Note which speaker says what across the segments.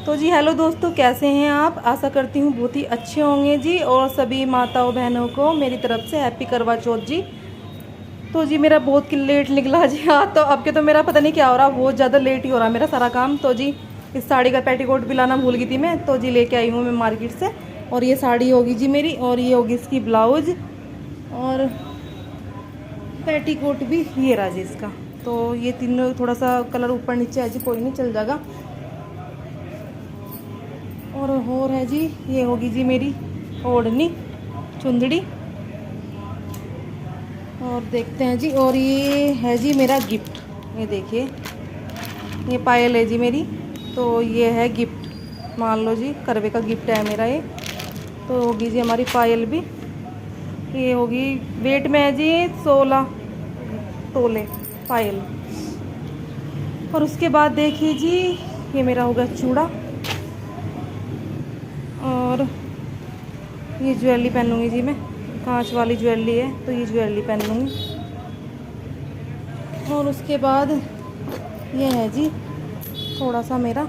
Speaker 1: तो जी हेलो दोस्तों, कैसे हैं आप। आशा करती हूँ बहुत ही अच्छे होंगे जी। और सभी माताओं बहनों को मेरी तरफ से हैप्पी करवा चौथ जी। तो जी मेरा बहुत लेट निकला जी। हाँ, तो अब के तो मेरा पता नहीं क्या हो रहा, बहुत ज़्यादा लेट ही हो रहा मेरा सारा काम। तो जी इस साड़ी का पेटीकोट भी लाना भूल गई थी मैं, तो जी लेके आई हूँ मैं मार्केट से। और ये साड़ी होगी जी मेरी, और ये होगी इसकी ब्लाउज, और पेटीकोट भी ये रहा जी इसका। तो ये तीनों थोड़ा सा कलर ऊपर नीचे है जी, कोई नहीं, चल जाएगा। और है जी, ये होगी जी मेरी ओढ़नी चुंदड़ी। और देखते हैं जी, और ये है जी मेरा गिफ्ट। ये देखिए, ये पायल है जी मेरी। तो ये है गिफ्ट, मान लो जी करवे का गिफ्ट है मेरा ये। तो होगी जी हमारी पायल भी। ये होगी, वेट में है जी 16 तोले पायल। और उसके बाद देखिए जी, ये मेरा होगा चूड़ा। और ये ज्वेलरी पहनूंगी जी मैं, कांच वाली ज्वेलरी है, तो ये ज्वेलरी पहन लूँगी। और उसके बाद ये है जी थोड़ा सा मेरा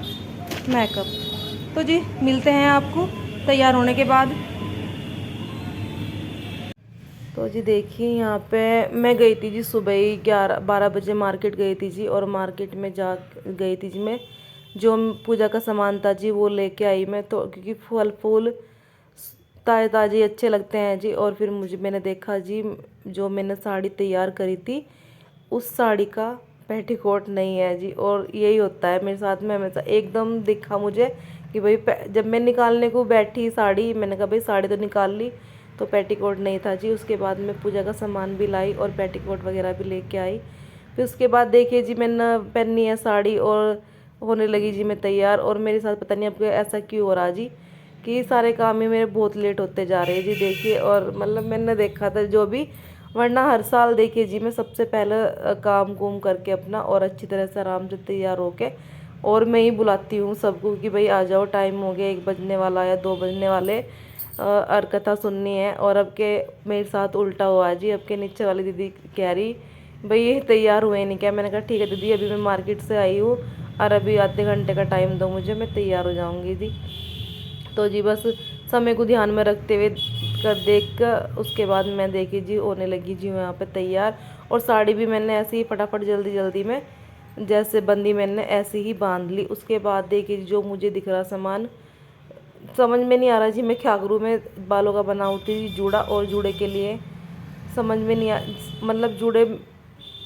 Speaker 1: मेकअप। तो जी मिलते हैं आपको तैयार होने के बाद। तो जी देखिए, यहाँ पे मैं गई थी जी सुबह ही 11-12 बजे मार्केट गई थी जी। और मार्केट में जा गई थी जी मैं, जो पूजा का सामान था जी वो लेके आई मैं। तो क्योंकि फल फूल ताज़े ताज़े अच्छे लगते हैं जी। और फिर मैंने देखा जी, जो मैंने साड़ी तैयार करी थी उस साड़ी का पेटीकोट नहीं है जी। और यही होता है मेरे साथ में हमेशा, एकदम दिखा मुझे कि भाई जब मैं निकालने को बैठी साड़ी, मैंने कहा भाई साड़ी तो निकाल ली, तो पेटीकोट नहीं था जी। उसके बाद मैं पूजा का सामान भी लाई और पेटीकोट वगैरह भी लेके आई। फिर उसके बाद देखिए जी, मैंने पहनी है साड़ी और होने लगी जी मैं तैयार। और मेरे साथ पता नहीं आपको ऐसा क्यों हो रहा जी, कि सारे काम ही मेरे बहुत लेट होते जा रहे हैं जी देखिए। और मतलब मैंने देखा था जो भी, वरना हर साल देखिए जी मैं सबसे पहले काम कुम करके अपना और अच्छी तरह से आराम से तैयार होके और मैं ही बुलाती हूँ सबको कि भाई आ जाओ, टाइम हो गया, 1 बजने वाला या 2 बजने वाले, और कथा सुननी है। और अब के मेरे साथ उल्टा हुआ जी। अब के नीचे वाली दीदी कह रही भाई ये तैयार हुए नहीं क्या। मैंने कहा ठीक है दीदी, अभी मैं मार्केट से आई हूँ और अभी आधे घंटे का टाइम दो मुझे, मैं तैयार हो जाऊँगी दी। तो जी बस समय को ध्यान में रखते हुए देख कर उसके बाद मैं देखी जी होने लगी जी यहाँ पे तैयार। और साड़ी भी मैंने ऐसे ही फटाफट जल्दी जल्दी में जैसे बंदी मैंने ऐसे ही बांध ली। उसके बाद देखिए जो मुझे दिख रहा सामान, समझ में नहीं आ रहा जी मैं क्या करूँ। मैं बालों का बनाऊँ थी जूड़ा, और जूड़े के लिए समझ में नहीं आ, मतलब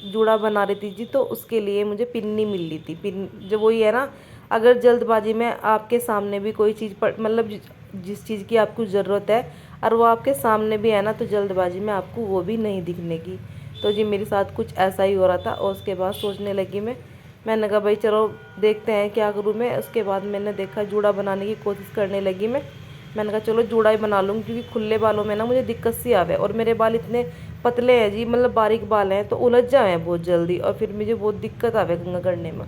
Speaker 1: जूड़ा बना रही थी जी, तो उसके लिए मुझे पिन्नी मिल रही थी। पिन जो वही है ना, अगर जल्दबाजी में आपके सामने भी कोई चीज़ मतलब जिस चीज़ की आपको ज़रूरत है और वो आपके सामने भी है ना, तो जल्दबाजी में आपको वो भी नहीं दिखने की। तो जी मेरे साथ कुछ ऐसा ही हो रहा था। और उसके बाद सोचने लगी मैंने कहा भाई चलो देखते हैं क्या करूँ मैं। उसके बाद मैंने देखा जूड़ा बनाने की कोशिश करने लगी मैंने कहा चलो जूड़ा ही बना लूँगी, क्योंकि खुले बालों में ना मुझे दिक्कत सी आवे। और मेरे बाल इतने पतले हैं जी, मतलब बारीक बाल हैं, तो उलझ जाए बहुत जल्दी और फिर मुझे बहुत दिक्कत आवे कंघा करने में।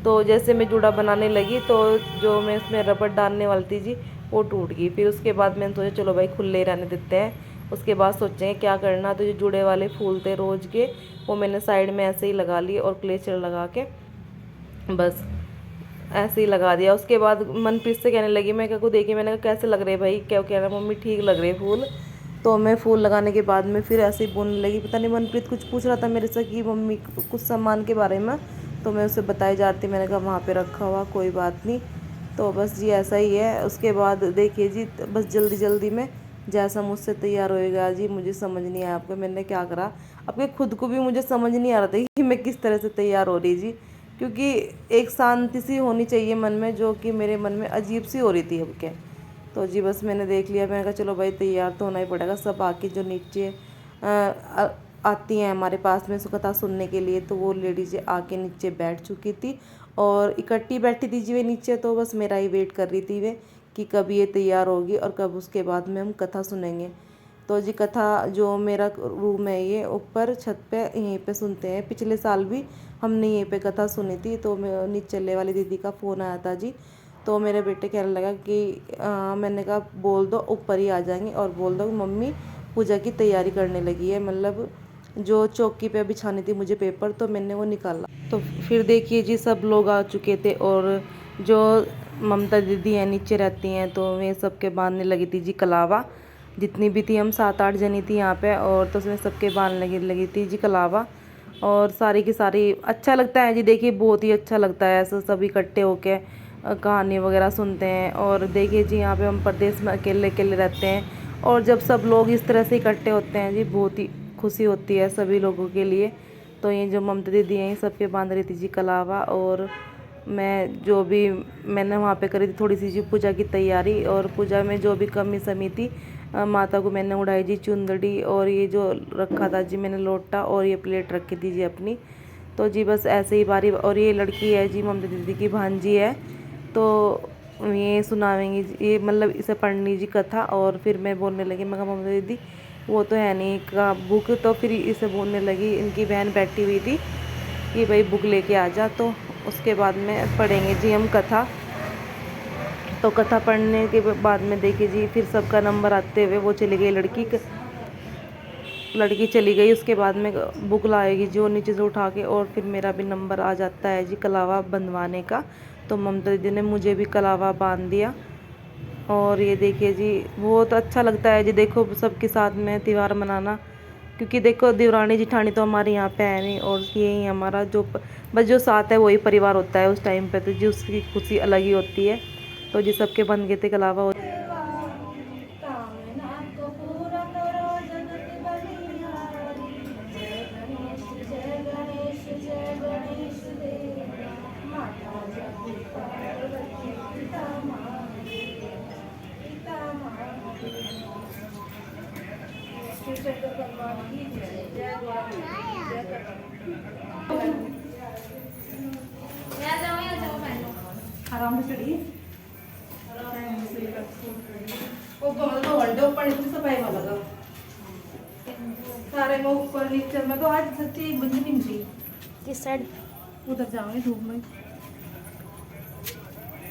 Speaker 1: तो जैसे मैं जूड़ा बनाने लगी तो जो मैं उसमें रबड़ डालने वाली थी जी वो टूट गई। फिर उसके बाद मैंने सोचा चलो भाई खुले ही रहने देते हैं। उसके बाद सोचेंगे क्या करना। तो जो जुड़े वाले फूल थे रोज़ के, वो मैंने साइड में ऐसे ही लगा लिए और क्लेचर लगा के बस ऐसे ही लगा दिया। उसके बाद मनप्रीत से कहने लगी, मैं क्या को देखी, मैंने कहा कैसे लग रहे भाई, क्या कह रहा मम्मी ठीक लग रहे फूल। तो मैं फूल लगाने के बाद में फिर ऐसे ही बोलने लगी। पता नहीं मनप्रीत कुछ पूछ रहा था मेरे से कि मम्मी कुछ सामान के बारे में, तो मैं उसे बताई जाती, मैंने कहा वहाँ पे रखा हुआ कोई बात नहीं। तो बस जी ऐसा ही है। उसके बाद देखिए जी बस जल्दी जल्दी में जैसा मुझसे तैयार होएगा जी, मुझे समझ नहीं आया आपको मैंने क्या करा। आपके खुद को भी मुझे समझ नहीं आ रहा था कि मैं किस तरह से तैयार हो रही जी, क्योंकि एक शांति सी होनी चाहिए मन में, जो कि मेरे मन में अजीब सी हो रही थी अब के। तो जी बस मैंने देख लिया, मैंने कहा चलो भाई तैयार तो होना ही पड़ेगा। सब आके जो नीचे आती हैं हमारे पास में कथा सुनने के लिए, तो वो लेडीज़ आके नीचे बैठ चुकी थी और इकट्ठी बैठी थी जी वे नीचे। तो बस मेरा ही वेट कर रही थी वे कि कब ये तैयार होगी और कब उसके बाद में हम कथा सुनेंगे। तो जी कथा जो मेरा रूम है ये ऊपर छत पे, यहीं पे सुनते हैं। पिछले साल भी हमने यहीं पे कथा सुनी थी। तो नीचे वाली दीदी का फ़ोन आया था जी, तो मेरे बेटे कहने लगा कि मैंने कहा बोल दो ऊपर ही आ जाएंगे और बोल दो मम्मी पूजा की तैयारी करने लगी है। मतलब जो चौकी पे बिछानी थी मुझे पेपर, तो मैंने वो निकाला। तो फिर देखिए जी सब लोग आ चुके थे और जो ममता दीदी हैं नीचे रहती हैं, तो वे सबके बांधने लगी थी जी कलावा। जितनी भी थी, हम 7-8 जनी थी यहाँ पे, और तो उसमें सबके बांधने लगी थी जी कलावा। और सारी की सारी अच्छा लगता है जी, देखिए बहुत ही अच्छा लगता है ऐसा सब इकट्ठे होके कहानी वगैरह सुनते हैं। और देखिए जी, यहाँ पे हम प्रदेश में अकेले अकेले रहते हैं, और जब सब लोग इस तरह से इकट्ठे होते हैं जी, बहुत ही खुशी होती है सभी लोगों के लिए। तो ये जो ममता दीदी हैं, सबके बांध रही थी जी कलावा। और मैं जो भी मैंने वहाँ पे करी थी थोड़ी सी जी पूजा की तैयारी, और पूजा में जो भी कमी समी थी माता को मैंने उड़ाई जी चुंदड़ी, और ये जो रखा था जी मैंने लोटा, और ये प्लेट रखी थी जी अपनी। तो जी बस ऐसे ही बारी। और ये लड़की है जी ममता दीदी की भांजी है, तो ये सुनावेंगी ये मतलब इसे पढ़नी जी कथा। और फिर मैं बोलने लगी, मैं कहा ममता दीदी वो तो है नहीं का बुक, तो फिर इसे बोलने लगी, इनकी बहन बैठी हुई थी कि भाई बुक लेके आ जा। तो उसके बाद में पढ़ेंगे जी हम कथा। तो कथा पढ़ने के बाद में देखिए जी, फिर सबका नंबर आते हुए वो चली गई लड़की चली गई। उसके बाद में बुक लाएगी जो नीचे से उठा के, और फिर मेरा भी नंबर आ जाता है जी कलावा बंधवाने का। तो ममता दीदी ने मुझे भी कलावा बांध दिया। और ये देखिए जी, बहुत अच्छा लगता है जी, देखो सबके साथ में त्यौहार मनाना। क्योंकि देखो देवरानी जिठानी तो हमारे यहाँ पे है नहीं, और यही हमारा जो बस जो साथ है वही परिवार होता है उस टाइम पे, तो जी उसकी खुशी अलग ही होती है। तो जी सबके बन गए थे कलावा। आराम से चढ़िए। वो दो घंटे ऊपर नीचे सफाई वाला लगा सारे में ऊपर नीचे में। तो आज सच्ची एक बंदी नहीं मिली।
Speaker 2: किस साइड?
Speaker 1: उधर जाओगे धूप में,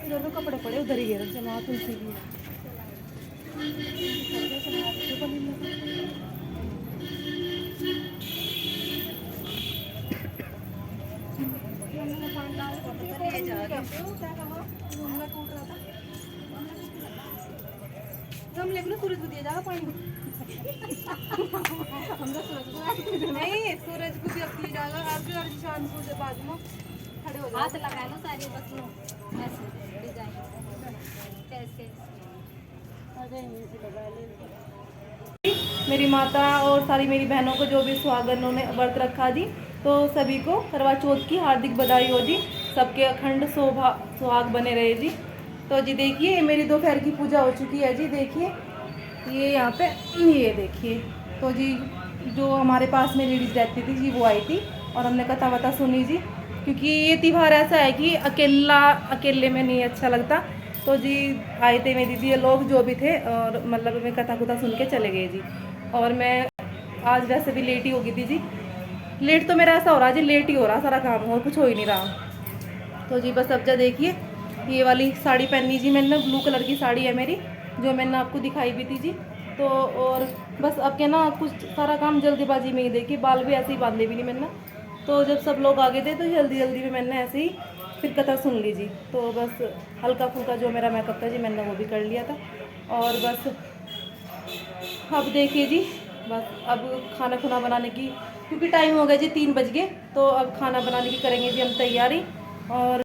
Speaker 1: इधर तो कपड़े पड़े उधर ही गिर चला तुलसी की। हम लेकिन सूरज को दिया जाएगा पानी नहीं, सूरज को दिया जाएगा। आज शाम को से बाद में खड़े हो
Speaker 2: हाथ लगा लो सारी बस लो ऐसे डिजाइन कैसे।
Speaker 1: मेरी माता और सारी मेरी बहनों को जो भी सुहागन उन्होंने व्रत रखा जी, तो सभी को करवा चौथ की हार्दिक बधाई हो जी। सबके अखंड सुहाग बने रहे जी। तो जी देखिए मेरी दोपहर की पूजा हो चुकी है जी। देखिए ये यहाँ पे ये देखिए, तो जी जो हमारे पास में लेडीज़ रहती थी जी वो आई थी, और हमने कथा वथा सुनी जी। क्योंकि ये त्यौहार ऐसा है कि अकेले में नहीं अच्छा लगता। तो जी आए थे मेरी दीदी लोग जो भी थे, और मतलब मैं कथा कुथा सुन के चले गए जी। और मैं आज वैसे भी लेट ही हो गई थी जी। लेट तो मेरा ऐसा हो रहा है जी, लेट ही हो रहा सारा काम, और कुछ हो ही नहीं रहा। तो जी बस अब जा देखिए ये वाली साड़ी पहनी जी मैंने, ब्लू कलर की साड़ी है मेरी, जो मैंने आपको दिखाई भी थी जी। तो और बस अब क्या ना, कुछ सारा काम जल्दीबाजी में ही, देखिए बाल भी ऐसे ही बांधे भी नहीं मैंने। तो जब सब लोग आ गए थे तो जल्दी जल्दी में मैंने ऐसे ही फिर कथा सुन ली जी। तो बस हल्का फुल्का जो मेरा मेकअप था जी मैंने वो भी कर लिया था। और बस अब देखिए जी, बस अब खाना खुना बनाने की, क्योंकि टाइम हो गया जी 3 बज गए, तो अब खाना बनाने की करेंगे जी हम तैयारी। और